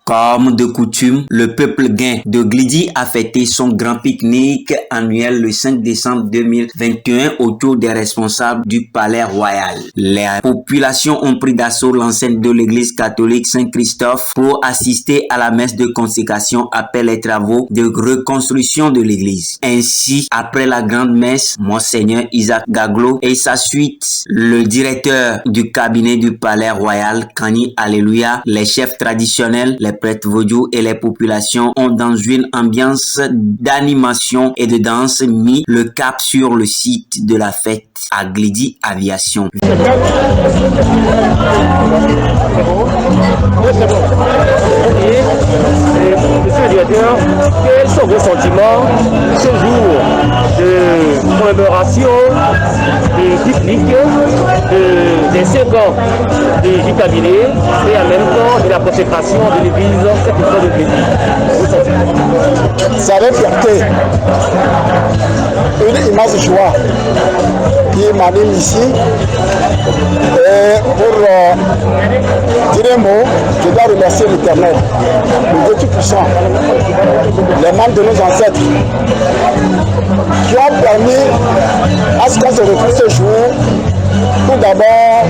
Comme de coutume, le peuple gain de Glidi a fêté son grand pique-nique annuel le 5 décembre 2021 autour des responsables du Palais Royal. Les populations ont pris d'assaut l'enceinte de l'église catholique Saint-Christophe pour assister à la messe de consécration après les travaux de reconstruction de l'église. Ainsi, après la grande messe, Monseigneur Isaac Gaglo et sa suite, le directeur du cabinet du Palais Royal, Kani Alléluia, les chefs traditionnels, les prêtres vaudous et les populations ont dans une ambiance d'animation et de danse mis le cap sur le site de la fête à Glidi Aviation. Monsieur le directeur, quels sont vos sentiments ce jour de commémoration, de pique-nique, des 5 ans du cabinet et en même temps de la consécration de l'église Saint-Christophe de Glidi? C'est avec fierté, une immense joie qui m'anime ici. Et pour dire un mot, je dois remercier l'Éternel, le Dieu Tout-Puissant, les membres de nos ancêtres, qui ont permis à ce qu'on se retrouve ce jour, tout d'abord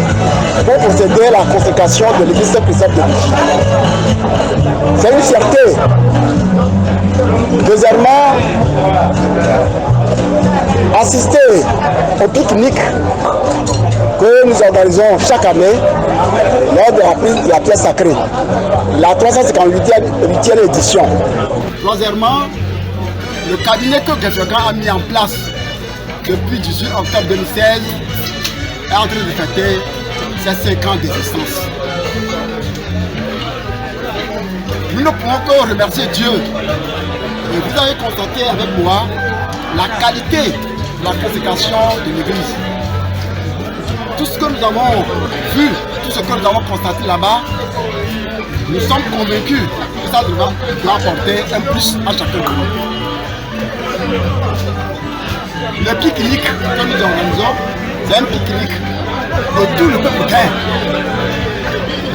pour procéder à la consécration de l'église Saint-Christophe de Glidi. C'est une fierté. Deuxièmement, assister au pique-nique que nous organisons chaque année lors de la prise de la pièce sacrée, la 358e édition. Troisièmement, le cabinet que Gefegan a mis en place depuis 18 octobre 2016 est en train de fêter ses 5 ans d'existence. Nous ne pouvons que remercier Dieu. Et vous avez constaté avec moi la qualité de la consécration de l'église. Tout ce que nous avons vu, tout ce que nous avons constaté là-bas, nous sommes convaincus que ça doit apporter un plus à chacun de nous. Le pique-nique que nous organisons, c'est un pique-nique de tout le peuple gain.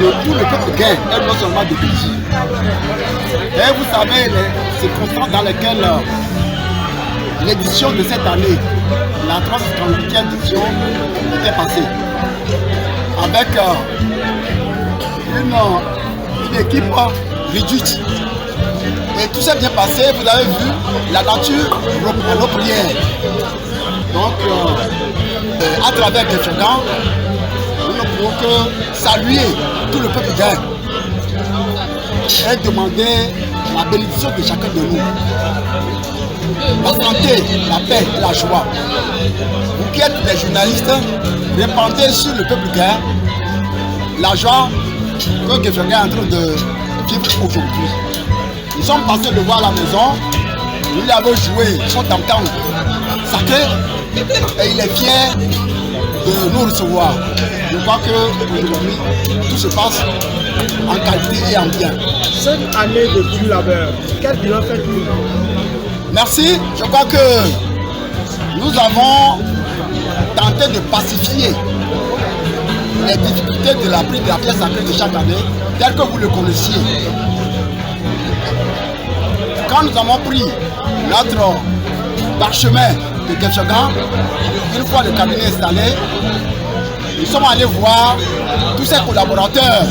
De tout le peuple gain, et non seulement de Glidi. Et vous savez les circonstances dans lesquelles l'édition de cette année, la 358e édition, était passée. Avec une équipe réduite. Et tout s'est bien passé, vous avez vu, la nature reprend nos prières. Donc, à travers Gefegan, nous ne pouvons que saluer tout le peuple gain et demander la bénédiction de chacun de nous. La santé, la paix et la joie. Vous qui êtes des journalistes, répandez sur le peuple gain la joie que Gefegan est en train de vivre aujourd'hui. Nous sommes passés le voir à la maison, nous lui avons joué son tam-tam sacré et il est fier de nous recevoir. Je crois qu'aujourd'hui, tout se passe en qualité et en bien. 5 années de dur labeur, quel bilan faites-vous? Merci. Je crois que nous avons tenté de pacifier les difficultés de la prise de la pièce sacrée de chaque année, tel que vous le connaissiez. Quand nous avons pris notre parchemin de Gefegan, une fois le cabinet installé, nous sommes allés voir tous ces collaborateurs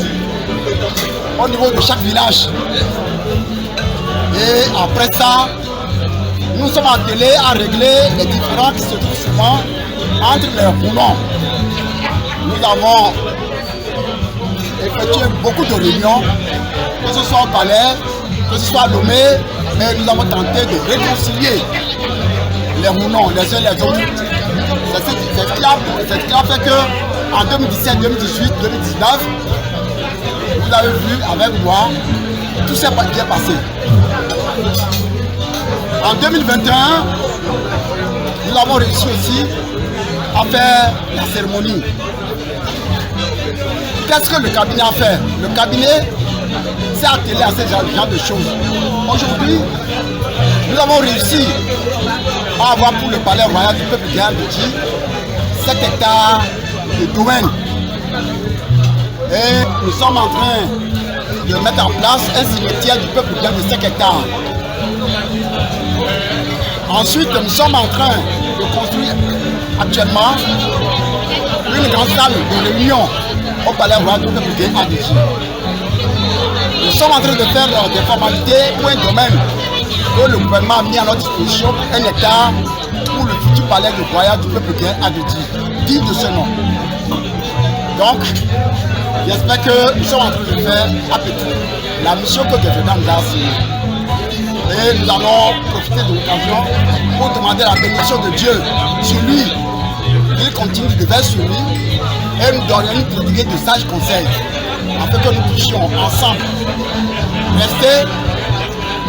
au niveau de chaque village. Et après ça, nous sommes attelés à régler les différends qui se trouvent souvent entre les roulants. Nous avons effectué beaucoup de réunions, que ce soit au palais, que ce soit à Lomé, mais nous avons tenté de réconcilier les roulants les uns les autres. C'est ce qui a fait que en 2017, 2018, 2019, vous avez vu avec moi, tout s'est bien passé. En 2021, nous avons réussi aussi à faire la cérémonie. Qu'est-ce que le cabinet a fait? Le cabinet s'est attelé à ce genre de choses. Aujourd'hui, nous avons réussi à avoir pour le palais royal du peuple gain de 7 hectares de domaine. Et nous sommes en train de mettre en place un cimetière du peuple gain de 5 hectares. Ensuite, nous sommes en train de construire actuellement une grande salle de réunion au palais royal du peuple gain à Dji. Nous sommes en train de faire des formalités pour un domaine que le gouvernement a mis à notre disposition, 1 hectare pour le futur palais royal du peuple gain à Dji, dit de ce nom. Donc, j'espère que nous sommes en train de faire à petit la mission que Gefeda nous a assignée. Et nous allons profiter de l'occasion pour demander la bénédiction de Dieu sur lui. Il continue de veiller sur lui et nous donner une prodiguer de sages conseils afin que nous puissions ensemble rester,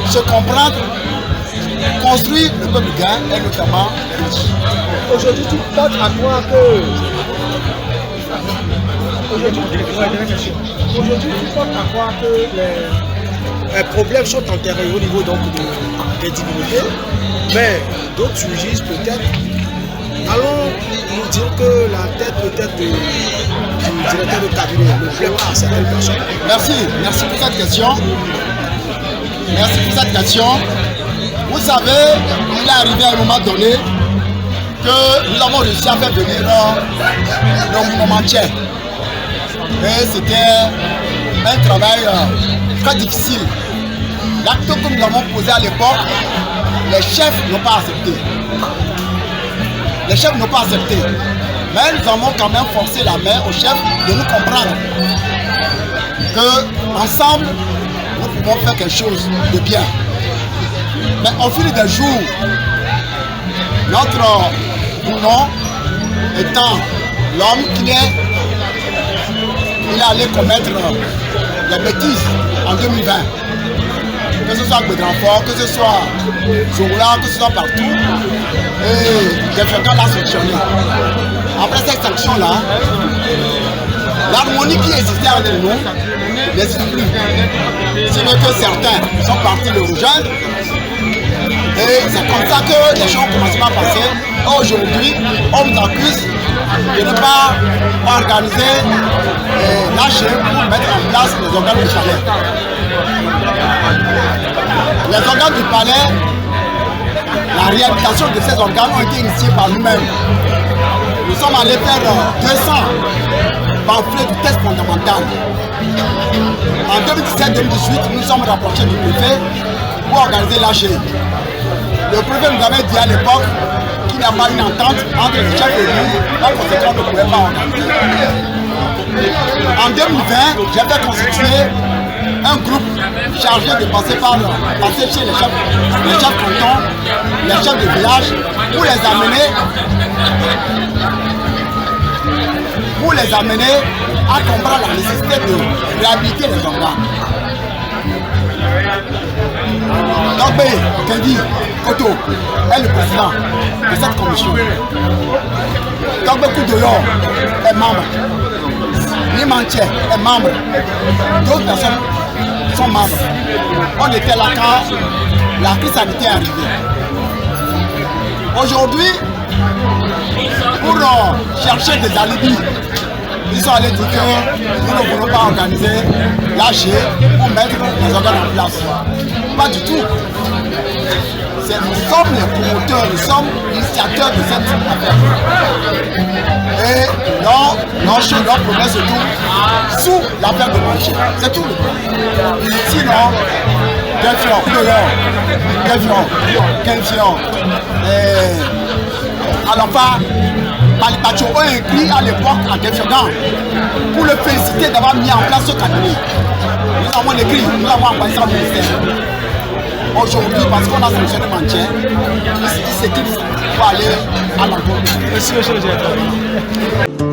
se comprendre, construire le peuple gain et notamment aujourd'hui tu portes à croire que aujourd'hui tu portes à croire que les problèmes sont enterrés au niveau donc des divinités, mais d'autres surgissent peut-être. Allons nous dire que la tête peut-être du directeur de cabinet ne plaît pas à certaines personnes. Merci pour cette question. Merci pour cette question. Vous savez, il est arrivé à un moment donné que nous avons réussi à faire venir le mouvementier. Et c'était un travail très difficile. L'acte que nous avons posé à l'époque, les chefs n'ont pas accepté. Les chefs n'ont pas accepté. Mais nous avons quand même forcé la main aux chefs de nous comprendre qu'ensemble, nous pouvons faire quelque chose de bien. Mais au fil des jours, notre nom étant l'homme qui est, il est allé commettre des bêtises en 2020. Que ce soit Bédranfort, que ce soit Zoula, que ce soit partout. Et Gefeda l'a sanctionné. Après cette sanction-là, l'harmonie qui existait entre nous n'existe plus. C'est vrai que certains sont partis le rejoindre. Et c'est comme ça que les gens ont commencé à passer. Aujourd'hui, on nous accuse de ne pas organiser lâcher pour mettre en place les organes du palais. Les organes du palais, la réhabilitation de ces organes ont été initiées par nous-mêmes. Nous sommes allés faire 200 pamphlets du test fondamental. En 2017-2018, nous sommes rapprochés du préfet pour organiser l'AG. Le préfet nous avait dit à l'époque qu'il n'y a pas une entente entre les chefs et nous, par conséquent, on ne pouvait pas organiser. En 2020, j'ai fait constituer un groupe chargé de passer chez les chefs cantons, les chefs de village, pour les amener à comprendre la nécessité de réhabiliter les organes. Donc, Kendi Koto est le président de cette commission. Donc, Koudoyo est membre. Limantier est membre. D'autres personnes sont membres. On était là quand la crise sanitaire est arrivée. Aujourd'hui, pour chercher des alibis, ils sont allés dire que nous ne voulons pas organiser l'AG pour mettre les organes en place. Pas du tout. Nous sommes les promoteurs, nous sommes initiateurs de cette affaire. Et leur progrès se trouve sous l'affaire de marché. C'est tout le problème. Sinon, alors pas Palipacho ont écrit à l'époque à Gefeda pour le féliciter d'avoir mis en place ce cabinet. Nous avons écrit, nous avons envoyé ça au ministère. Aujourd'hui, parce qu'on a sanctionné Mantier, il s'équipe pour aller à l'emploi. Merci, monsieur le directeur.